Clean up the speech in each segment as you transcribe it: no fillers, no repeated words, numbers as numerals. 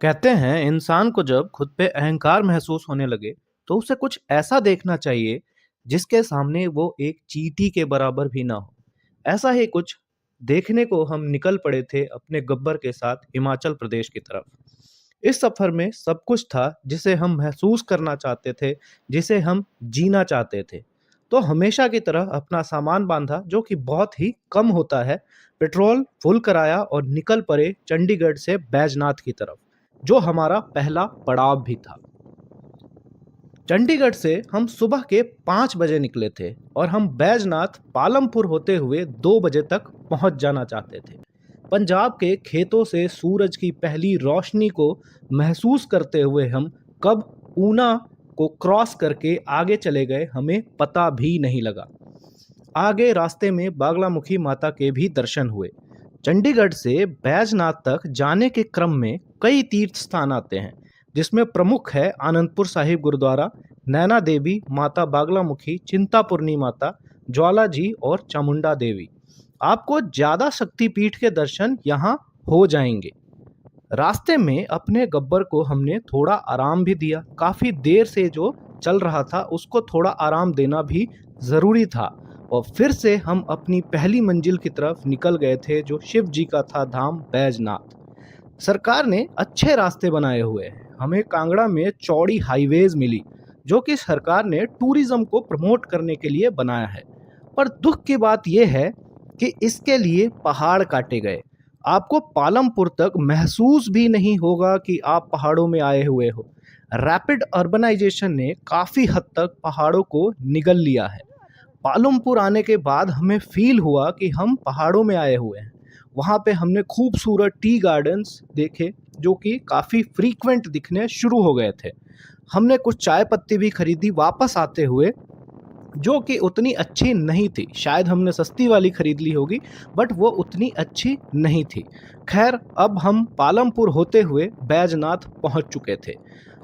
कहते हैं इंसान को जब खुद पे अहंकार महसूस होने लगे तो उसे कुछ ऐसा देखना चाहिए जिसके सामने वो एक चींटी के बराबर भी ना हो। ऐसा ही कुछ देखने को हम निकल पड़े थे अपने गब्बर के साथ हिमाचल प्रदेश की तरफ। इस सफर में सब कुछ था जिसे हम महसूस करना चाहते थे, जिसे हम जीना चाहते थे। तो हमेशा की तरह अपना सामान बांधा जो कि बहुत ही कम होता है, पेट्रोल फुल कराया और निकल पड़े चंडीगढ़ से बैजनाथ की तरफ, जो हमारा पहला पड़ाव भी था। चंडीगढ़ से हम सुबह के 5 बजे निकले थे और हम बैजनाथ पालमपुर होते हुए 2 बजे तक पहुंच जाना चाहते थे। पंजाब के खेतों से सूरज की पहली रोशनी को महसूस करते हुए हम कब ऊना को क्रॉस करके आगे चले गए हमें पता भी नहीं लगा। आगे रास्ते में बागलामुखी माता के भी दर्शन हुए। चंडीगढ़ से बैजनाथ तक जाने के क्रम में कई तीर्थ स्थान आते हैं, जिसमें प्रमुख है आनंदपुर साहिब गुरुद्वारा, नैना देवी, माता बागलामुखी, चिंतापुरनी माता, ज्वाला जी और चामुंडा देवी। आपको ज्यादा शक्तिपीठ के दर्शन यहाँ हो जाएंगे। रास्ते में अपने गब्बर को हमने थोड़ा आराम भी दिया। काफी देर से जो चल रहा था उसको थोड़ा आराम देना भी जरूरी था। और फिर से हम अपनी पहली मंजिल की तरफ निकल गए थे जो शिव जी का था धाम बैजनाथ। सरकार ने अच्छे रास्ते बनाए हुए हैं। हमें कांगड़ा में चौड़ी हाईवेज मिली जो कि सरकार ने टूरिज्म को प्रमोट करने के लिए बनाया है। पर दुख की बात यह है कि इसके लिए पहाड़ काटे गए। आपको पालमपुर तक महसूस भी नहीं होगा कि आप पहाड़ों में आए हुए हो। रैपिड अर्बनाइजेशन ने काफ़ी हद तक पहाड़ों को निगल लिया है। पालमपुर आने के बाद हमें फील हुआ कि हम पहाड़ों में आए हुए हैं। वहाँ पे हमने खूबसूरत टी गार्डन्स देखे जो कि काफ़ी फ्रीक्वेंट दिखने शुरू हो गए थे। हमने कुछ चाय पत्ती भी खरीदी वापस आते हुए, जो कि उतनी अच्छी नहीं थी। शायद हमने सस्ती वाली खरीद ली होगी, बट वो उतनी अच्छी नहीं थी। खैर, अब हम पालमपुर होते हुए बैजनाथ पहुंच चुके थे।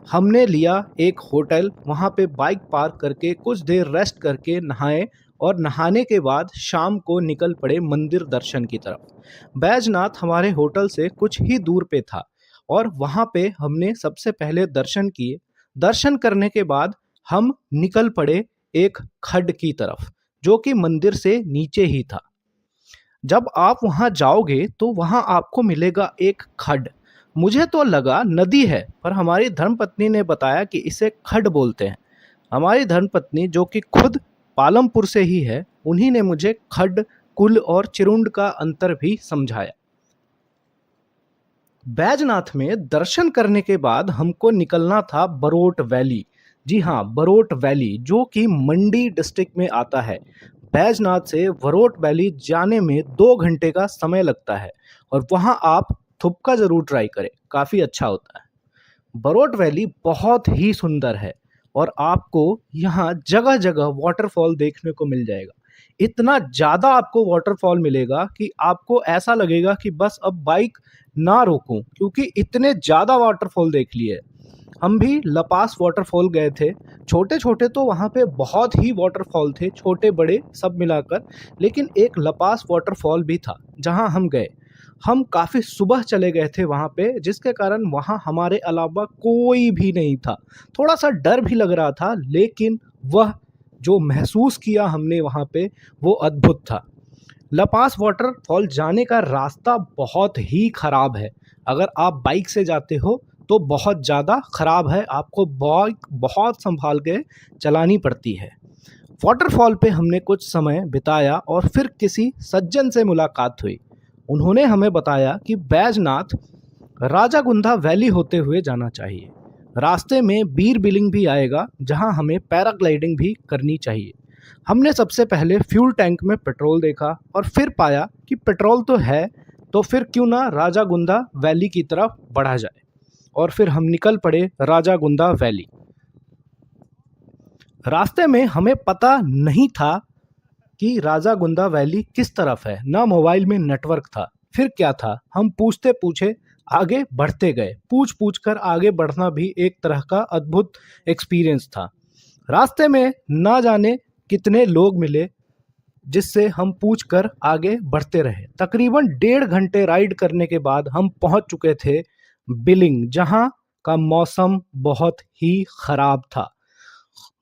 हमने लिया एक होटल, वहां पे बाइक पार्क करके कुछ देर रेस्ट करके नहाए और नहाने के बाद शाम को निकल पड़े मंदिर दर्शन की तरफ। बैजनाथ हमारे होटल से कुछ ही दूर पे था और वहां पे हमने सबसे पहले दर्शन किए। दर्शन करने के बाद हम निकल पड़े एक खड्ड की तरफ जो कि मंदिर से नीचे ही था। जब आप वहां जाओगे तो वहां आपको मिलेगा एक खड्ड। मुझे तो लगा नदी है, पर हमारी धर्मपत्नी ने बताया कि इसे खड्ड बोलते हैं। हमारी धर्मपत्नी जो कि खुद पालमपुर से ही है, उन्हीं ने मुझे खड्ड, कुल और चिरुंड का अंतर भी समझाया। बैजनाथ में दर्शन करने के बाद हमको निकलना था बरोट वैली। जी हाँ, बरोट वैली जो कि मंडी डिस्ट्रिक्ट में आता है। बैजनाथ से बरोट वैली जाने में 2 घंटे का समय लगता है और वहाँ आप थुपका ज़रूर ट्राई करें, काफ़ी अच्छा होता है। बरोट वैली बहुत ही सुंदर है और आपको यहाँ जगह जगह वाटरफॉल देखने को मिल जाएगा। इतना ज़्यादा आपको वाटरफॉल मिलेगा कि आपको ऐसा लगेगा कि बस अब बाइक ना रोकूं, क्योंकि इतने ज़्यादा वाटरफॉल देख लिए। हम भी लपास वाटरफॉल गए थे। छोटे छोटे तो वहाँ पे बहुत ही वाटरफॉल थे, छोटे बड़े सब मिलाकर, लेकिन एक लपास वाटरफॉल भी था जहाँ हम गए। हम काफ़ी सुबह चले गए थे वहाँ पे, जिसके कारण वहाँ हमारे अलावा कोई भी नहीं था। थोड़ा सा डर भी लग रहा था, लेकिन वह जो महसूस किया हमने वहाँ पे वो अद्भुत था। लपास वाटरफॉल जाने का रास्ता बहुत ही ख़राब है। अगर आप बाइक से जाते हो तो बहुत ज़्यादा ख़राब है, आपको बाइक बहुत संभाल के चलानी पड़ती है। वाटरफॉल पे हमने कुछ समय बिताया और फिर किसी सज्जन से मुलाकात हुई। उन्होंने हमें बताया कि बैजनाथ राजागुंधा वैली होते हुए जाना चाहिए। रास्ते में बीर बिलिंग भी आएगा जहां हमें पैराग्लाइडिंग भी करनी चाहिए। हमने सबसे पहले फ्यूल टैंक में पेट्रोल देखा और फिर पाया कि पेट्रोल तो है, तो फिर क्यों ना राजागुंधा वैली की तरफ बढ़ा जाए। और फिर हम निकल पड़े राजागुंधा वैली। रास्ते में हमें पता नहीं था कि राजागुंदा वैली किस तरफ है, ना मोबाइल में नेटवर्क था। फिर क्या था, हम पूछते पूछे आगे बढ़ते गए। पूछ पूछ कर आगे बढ़ना भी एक तरह का अद्भुत एक्सपीरियंस था। रास्ते में ना जाने कितने लोग मिले जिससे हम पूछ कर आगे बढ़ते रहे। तकरीबन 1.5 घंटे राइड करने के बाद हम पहुंच चुके थे बिलिंग, जहां का मौसम बहुत ही खराब था।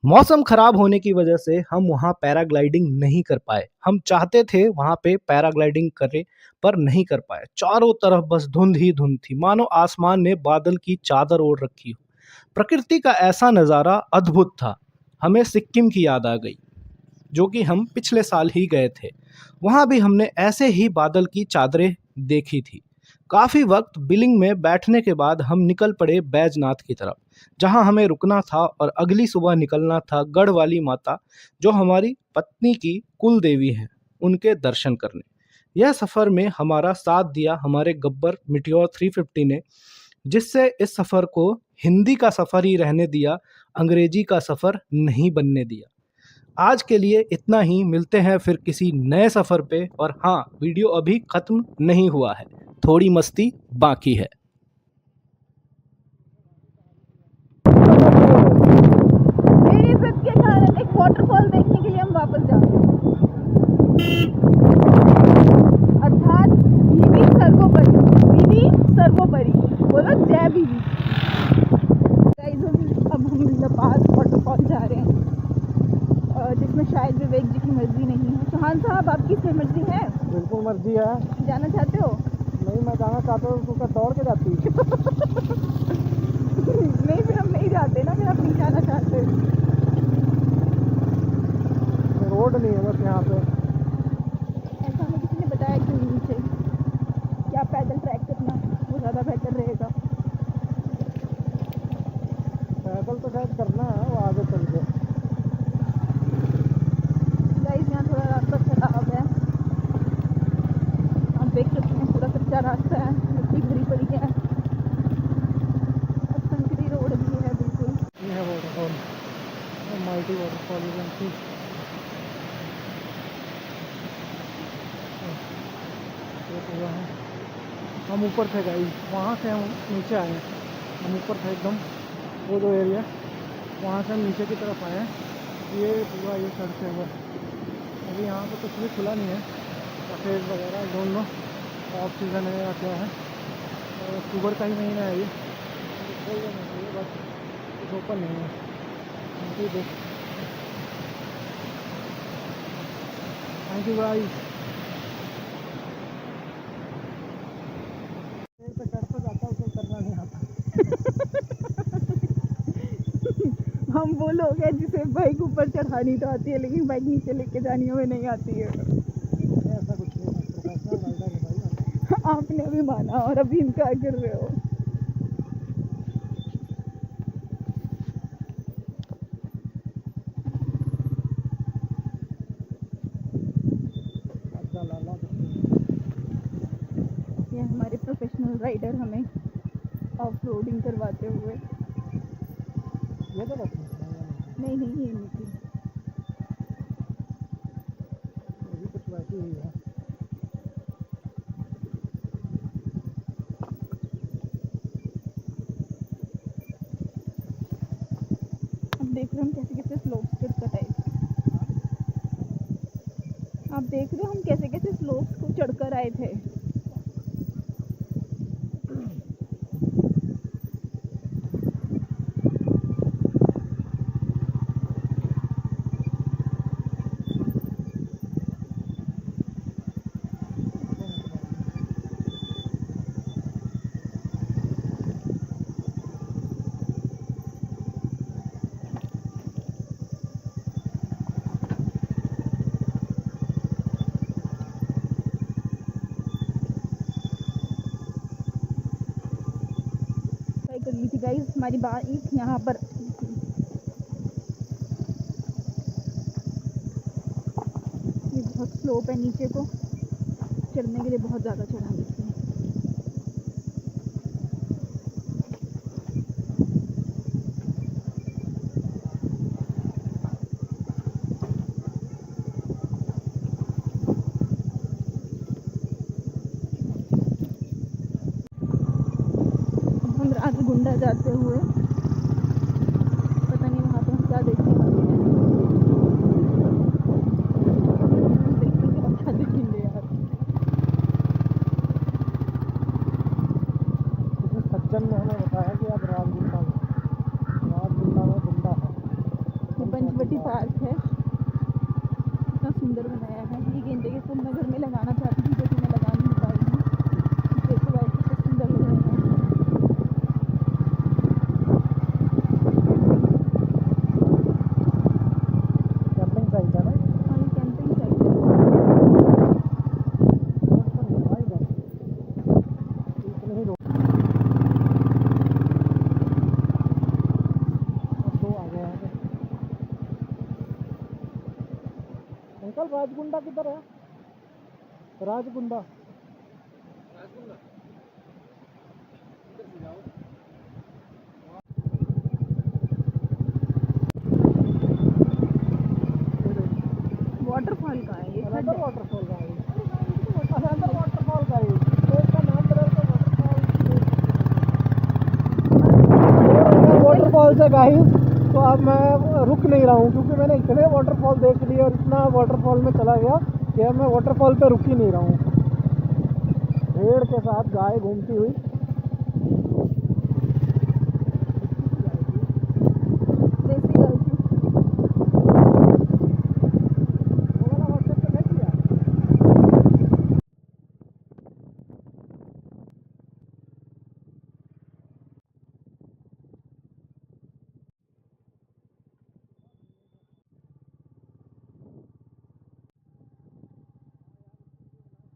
मौसम खराब होने की वजह से हम वहां पैराग्लाइडिंग नहीं कर पाए। हम चाहते थे वहां पे पैराग्लाइडिंग करें, पर नहीं कर पाए। चारों तरफ बस धुंध ही धुंध थी, मानो आसमान ने बादल की चादर ओढ़ रखी हो। प्रकृति का ऐसा नज़ारा अद्भुत था। हमें सिक्किम की याद आ गई, जो कि हम पिछले साल ही गए थे। वहां भी हमने ऐसे ही बादल की चादरें देखी थी। काफी वक्त बिलिंग में बैठने के बाद हम निकल पड़े बैजनाथ की तरफ, जहां हमें रुकना था और अगली सुबह निकलना था गढ़ वाली माता, जो हमारी पत्नी की कुल देवी हैं, उनके दर्शन करने। यह सफर में हमारा साथ दिया हमारे गब्बर मिटियोर 350 ने, जिससे इस सफर को हिंदी का सफर ही रहने दिया, अंग्रेजी का सफर नहीं बनने दिया। आज के लिए इतना ही। मिलते हैं फिर किसी नए सफर पे। और हाँ, वीडियो अभी खत्म नहीं हुआ है, थोड़ी मस्ती बाकी है। मेरी इज्जत के कारण एक वाटरफॉल देखने के लिए हम वापस जा रहे हैं, अर्थात बीबी सर्वोपरि। बीबी सर्वोपरि, बोलो जय बीबी। गाइस, अब हम लपास वाटरफॉल जा रहे हैं, जिसमें शायद विवेक जी की मर्जी नहीं है। चौहान साहब, आपकी इसमें मर्जी है? बिल्कुल मर्जी है। जाना चाहते हो? नहीं, मैं जाना चाहता हूँ तो दौड़ के जाती नहीं, फिर हम नहीं जाते ना, फिर आप नहीं जाना चाहते। रोड नहीं है बस यहाँ पे। ऐसा हमें किसी ने बताया कि नीचे क्या पैदल ट्रैक करना वो ज़्यादा बेहतर रहेगा। पैदल तो शायद करना है, वो आगे चल के। गाइस, यहाँ थोड़ा रास्ता खराब है, आप देख सकते हैं, पूरा कच्चा रास्ता है, मिट्टी भरी पड़ी है और संकरी रोड भी है बिल्कुल। ये है waterfall, mighty waterfall. You can see हुआ है। हम ऊपर थे गाइस, वहाँ से हम नीचे आए हैं। हम ऊपर थे एकदम, वो जो एरिया, वहाँ से हम नीचे की तरफ आए हैं। ये पूरा ये सड़क है बस। अभी यहाँ पे कुछ भी खुला नहीं है, सफ़ेद वगैरह, डोंट नो ऑफ सीज़न है या क्या है। और अक्टूबर का ही महीना है ये, तो खोल देना चाहिए, बस कुछ ओपन नहीं है। Thank you guys. तो कर तो जाता हूँ, तो करना नहीं आता। हम वो लोग हैं जिसे बाइक ऊपर चढ़ानी तो आती है, लेकिन बाइक नीचे लेके जानी हमें नहीं आती है। ऐसा कुछ नहीं है, प्रोफेशनल राइडर है भाई। आपने अभी माना और अभी इनकार कर रहे हो। अच्छा लाला ये हमारे प्रोफेशनल राइडर हमें ऑफ रोडिंग करवाते हुए। ये तो बस नहीं नहीं, ये नहीं थी। ये भी कुछ वैसी ही है। अब देख रहे हो हम कैसे कैसे स्लोप्स चढ़कर आए थे। आप देख रहे हो हम कैसे कैसे स्लोप्स को चढ़कर आए थे। कर ली थी गाइस, हमारी बाइक यहाँ पर ये बहुत स्लोप है, नीचे को चढ़ने के लिए बहुत ज़्यादा चढ़ाई थी। हम आज गुंडा जाते हुए, पता नहीं वहाँ पर हम क्या देखने वाले हैं। देखते हैं हम क्या देखेंगे यार। सज्जन ने हमें बताया कि अब राजगुंडा में गुंडा है। ये पंचवटी पार्क है, कितना सुंदर बनाया है। ये गेंदे के फूल मैं घर में लगाना चाहती थी, जो कि मैं लगा नहीं पाई हूँ। देखो गाइस कितना सुंदर लग रहा है। कैंपिंग साइट है ना। हाँ, ये कैंपिंग साइट है। इतने ही लोग अब दो आ गए यहाँ पे। अंकल राजगुंडा किधर है? राजगुंडा वाटरफॉल का है ये। अनदर वाटरफॉल का है। अनदर वाटरफॉल का है। तो इसका नाम बदल के वाटरफॉल से गाइस। तो अब मैं रुक नहीं रहा हूँ क्योंकि मैंने इतने वाटरफॉल देख लिए और इतना वाटरफॉल में चला गया कि अब मैं वाटरफॉल पे रुक ही नहीं रहा हूँ। भेड़ के साथ गाय घूमती हुई